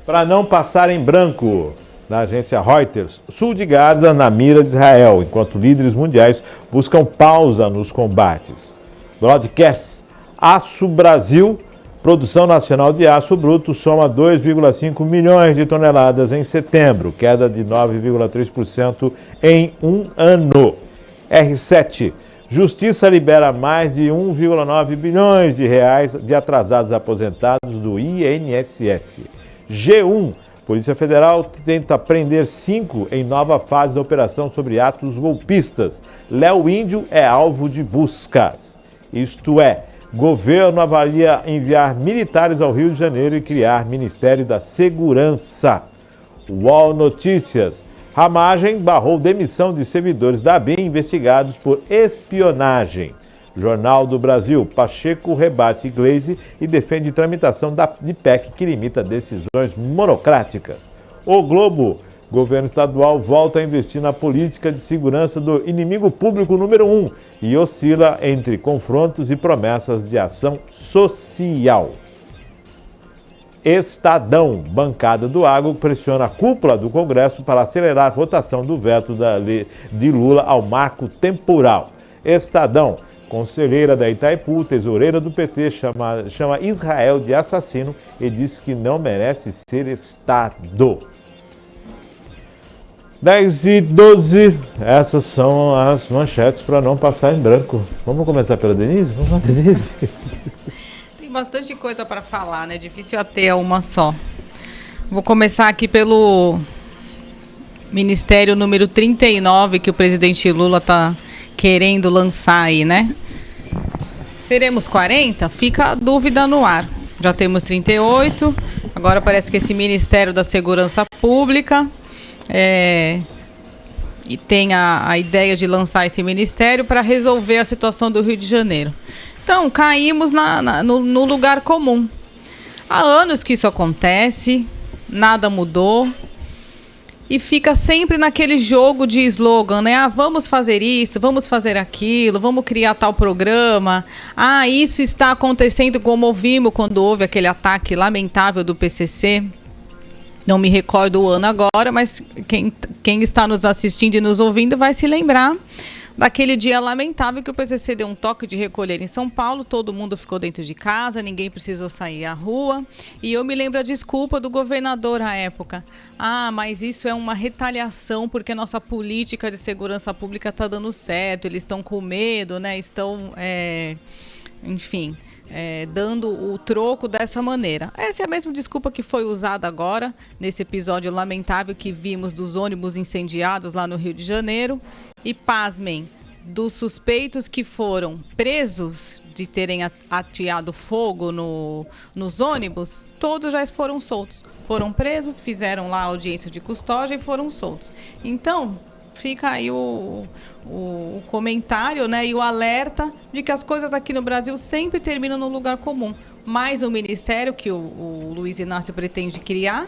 Para não passar em branco, na agência Reuters, sul de Gaza na mira de Israel, enquanto líderes mundiais buscam pausa nos combates. Broadcast, Aço Brasil, produção nacional de aço bruto soma 2,5 milhões de toneladas em setembro, queda de 9,3% em um ano. R7, Justiça libera mais de 1,9 bilhões de reais de atrasados aposentados do INSS. G1, Polícia Federal tenta prender 5 em nova fase da operação sobre atos golpistas. Léo Índio é alvo de buscas. Isto é, governo avalia enviar militares ao Rio de Janeiro e criar Ministério da Segurança. UOL Notícias. Ramagem barrou demissão de servidores da ABIN investigados por espionagem. Jornal do Brasil. Pacheco rebate Gleisi e defende tramitação de PEC que limita decisões monocráticas. O Globo. Governo estadual volta a investir na política de segurança do inimigo público número 1 e oscila entre confrontos e promessas de ação social. Estadão, bancada do Agro, pressiona a cúpula do Congresso para acelerar a votação do veto de Lula ao marco temporal. Estadão, conselheira da Itaipu, tesoureira do PT, chama Israel de assassino e diz que não merece ser Estado. 10 e 12, essas são as manchetes para não passar em branco. Vamos começar pela Denise? Vamos lá, Denise. Tem bastante coisa para falar, né? Difícil até uma só. Vou começar aqui pelo Ministério número 39, que o presidente Lula está querendo lançar aí, né? Seremos 40? Fica a dúvida no ar. Já temos 38, agora parece que esse Ministério da Segurança Pública... e tem a ideia de lançar esse ministério para resolver a situação do Rio de Janeiro. Então, caímos no lugar comum. Há anos que isso acontece, nada mudou, e fica sempre naquele jogo de slogan, né? Vamos fazer isso, vamos fazer aquilo, vamos criar tal programa. Isso está acontecendo como ouvimos quando houve aquele ataque lamentável do PCC. Não me recordo o ano agora, mas quem está nos assistindo e nos ouvindo vai se lembrar daquele dia lamentável que o PCC deu um toque de recolher em São Paulo, todo mundo ficou dentro de casa, ninguém precisou sair à rua. E eu me lembro a desculpa do governador à época. Mas isso é uma retaliação porque a nossa política de segurança pública está dando certo, eles estão com medo, né? Estão, enfim... dando o troco dessa maneira. Essa é a mesma desculpa que foi usada agora, nesse episódio lamentável que vimos dos ônibus incendiados lá no Rio de Janeiro. E pasmem, dos suspeitos que foram presos de terem ateado fogo nos ônibus, todos já foram soltos. Foram presos, fizeram lá a audiência de custódia e foram soltos. Então... fica aí o comentário, né, e o alerta de que as coisas aqui no Brasil sempre terminam no lugar comum. Mais um ministério que o Luiz Inácio pretende criar,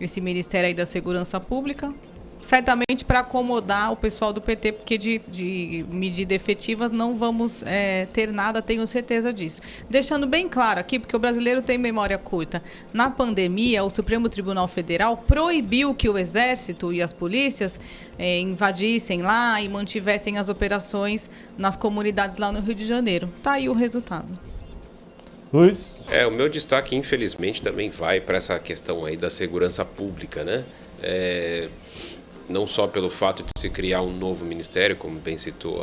esse Ministério aí da Segurança Pública, certamente para acomodar o pessoal do PT, porque de medida efetivas não vamos ter nada, tenho certeza disso. Deixando bem claro aqui, porque o brasileiro tem memória curta, na pandemia, o Supremo Tribunal Federal proibiu que o Exército e as polícias invadissem lá e mantivessem as operações nas comunidades lá no Rio de Janeiro. Tá aí o resultado. Luiz? O meu destaque, infelizmente, também vai para essa questão aí da segurança pública, né? Não só pelo fato de se criar um novo ministério, como bem citou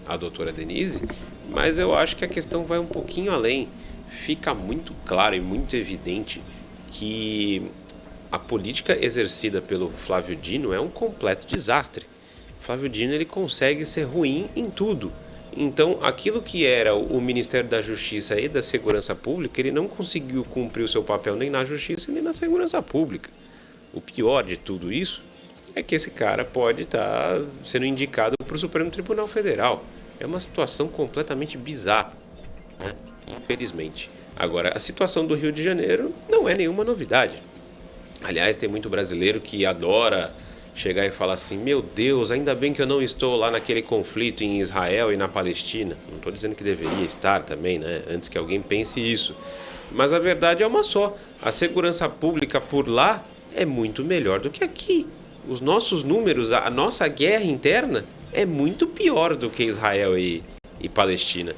a doutora Denise, mas eu acho que a questão vai um pouquinho além. Fica muito claro e muito evidente que a política exercida pelo Flávio Dino é um completo desastre. O Flávio Dino ele consegue ser ruim em tudo. Então, aquilo que era o Ministério da Justiça e da Segurança Pública, ele não conseguiu cumprir o seu papel nem na Justiça nem na Segurança Pública. O pior de tudo isso é que esse cara pode estar sendo indicado para o Supremo Tribunal Federal. É uma situação completamente bizarra, né? Infelizmente. Agora, a situação do Rio de Janeiro não é nenhuma novidade. Aliás, tem muito brasileiro que adora chegar e falar assim: meu Deus, ainda bem que eu não estou lá naquele conflito em Israel e na Palestina. Não estou dizendo que deveria estar também, né? Antes que alguém pense isso. Mas a verdade é uma só. A segurança pública por lá é muito melhor do que aqui. Os nossos números, a nossa guerra interna é muito pior do que Israel e Palestina.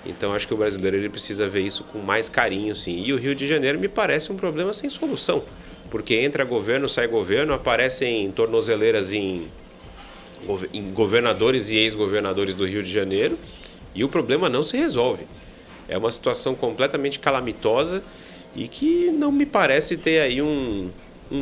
Então acho que o brasileiro ele precisa ver isso com mais carinho, sim. E o Rio de Janeiro me parece um problema sem solução. Porque entra governo, sai governo, aparecem tornozeleiras em governadores e ex-governadores do Rio de Janeiro e o problema não se resolve. É uma situação completamente calamitosa e que não me parece ter aí um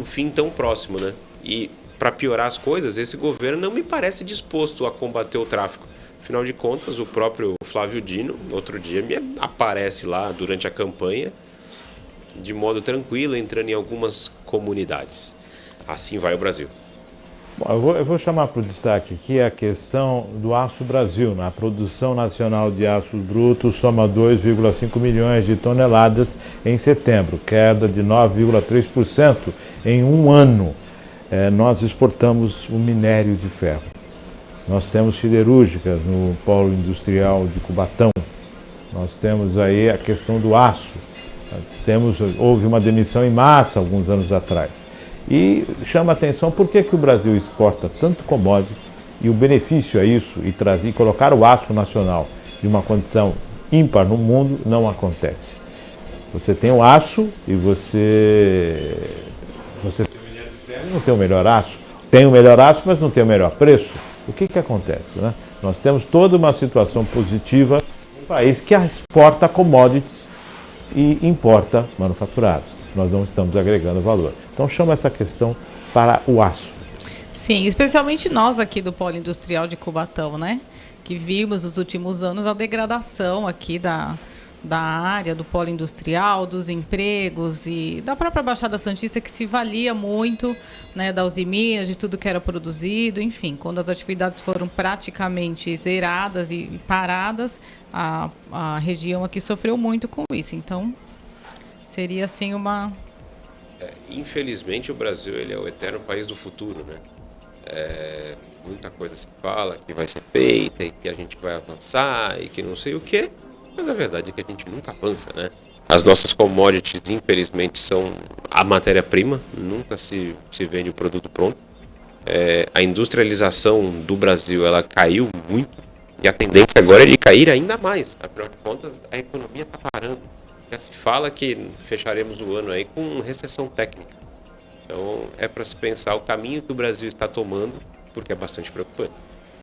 fim tão próximo, né? E para piorar as coisas, esse governo não me parece disposto a combater o tráfico. Afinal de contas, o próprio Flávio Dino, outro dia, me aparece lá durante a campanha de modo tranquilo, entrando em algumas comunidades. Assim vai o Brasil. Bom, eu vou chamar para o destaque aqui a questão do Aço Brasil. A produção nacional de aços brutos soma 2,5 milhões de toneladas em setembro, queda de 9,3% em um ano. Nós exportamos o minério de ferro. Nós temos siderúrgicas no polo industrial de Cubatão. Nós temos aí a questão do aço. Houve uma demissão em massa alguns anos atrás. E chama a atenção por que o Brasil exporta tanto commodity e o benefício a isso e colocar o aço nacional de uma condição ímpar no mundo não acontece. Você tem o aço e você tem o minério de ferro e não tem o melhor aço. Tem o melhor aço, mas não tem o melhor preço. O que acontece, né? Nós temos toda uma situação positiva no país que exporta commodities e importa manufaturados. Nós não estamos agregando valor. Então chama essa questão para o aço. Sim, especialmente nós aqui do Polo Industrial de Cubatão, né? Que vimos nos últimos anos a degradação aqui da área do polo industrial, dos empregos e da própria Baixada Santista, que se valia muito, né, da Uzi Minas, de tudo que era produzido, enfim, quando as atividades foram praticamente zeradas e paradas, a região aqui sofreu muito com isso. Então, seria assim uma... Infelizmente o Brasil ele é o eterno país do futuro, né? Muita coisa se fala que vai ser feita e que a gente vai avançar e que não sei o quê, mas a verdade é que a gente nunca avança, né? As nossas commodities, infelizmente, são a matéria-prima, nunca se vende o produto pronto. A industrialização do Brasil ela caiu muito e a tendência agora é de cair ainda mais. Afinal de contas, a economia está parando. Já se fala que fecharemos o ano aí com recessão técnica. Então é para se pensar o caminho que o Brasil está tomando, porque é bastante preocupante.